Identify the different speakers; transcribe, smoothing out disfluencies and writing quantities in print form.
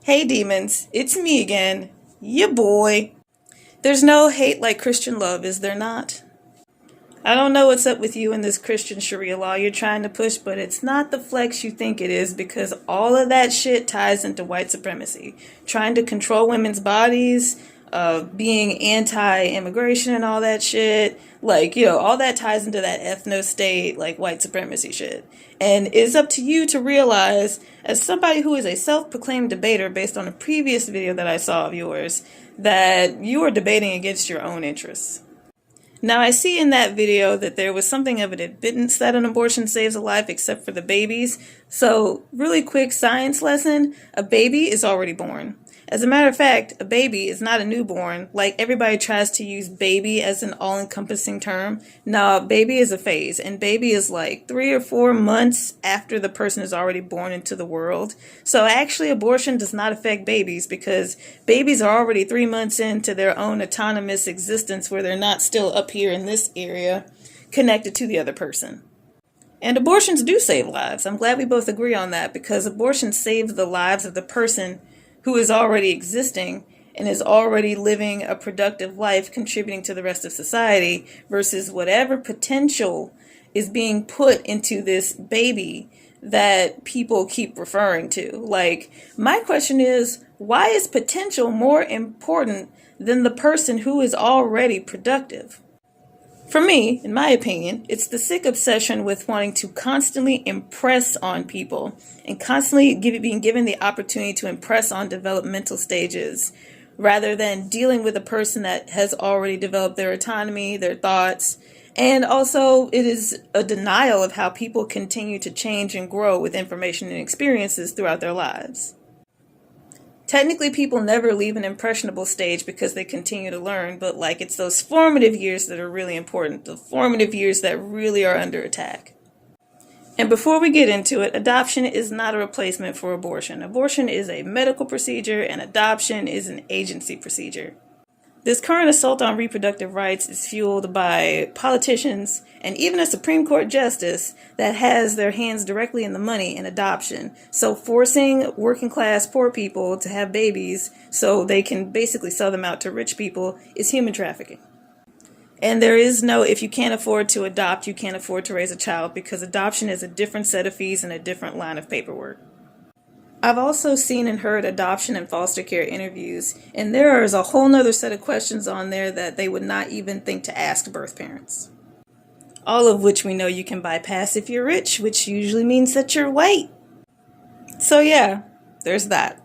Speaker 1: Hey demons, it's me again, ya boy. There's no hate like Christian love, is there not? I don't know what's up with you in this Christian Sharia law you're trying to push, but it's not the flex you think it is, because all of that shit ties into white supremacy. Trying to control women's bodies, being anti-immigration and all that shit. All that ties into that ethno-state, white supremacy shit. And it's up to you to realize, as somebody who is a self-proclaimed debater based on a previous video that I saw of yours, that you are debating against your own interests. Now, I see in that video that there was something of an admittance that an abortion saves a life except for the babies. So, really quick science lesson, a baby is already born. As a matter of fact, a baby is not a newborn, like everybody tries to use baby as an all-encompassing term. No, baby is a phase, and baby is like 3 or 4 months after the person is already born into the world. So actually, abortion does not affect babies, because babies are already 3 months into their own autonomous existence, where they're not still up here in this area connected to the other person. And abortions do save lives. I'm glad we both agree on that, because abortion saves the lives of the person who is already existing and is already living a productive life, contributing to the rest of society, versus whatever potential is being put into this baby that people keep referring to. My question is, why is potential more important than the person who is already productive? For me, in my opinion, it's the sick obsession with wanting to constantly impress on people and constantly being given the opportunity to impress on developmental stages, rather than dealing with a person that has already developed their autonomy, their thoughts. And also, it is a denial of how people continue to change and grow with information and experiences throughout their lives. Technically, people never leave an impressionable stage because they continue to learn, but it's those formative years that are really important, the formative years that really are under attack. And before we get into it, adoption is not a replacement for abortion. Abortion is a medical procedure, and adoption is an agency procedure. This current assault on reproductive rights is fueled by politicians and even a Supreme Court justice that has their hands directly in the money in adoption. So forcing working class poor people to have babies so they can basically sell them out to rich people is human trafficking. And there is no, if you can't afford to adopt, you can't afford to raise a child, because adoption is a different set of fees and a different line of paperwork. I've also seen and heard adoption and foster care interviews, and there is a whole nother set of questions on there that they would not even think to ask birth parents. All of which we know you can bypass if you're rich, which usually means that you're white. So yeah, there's that.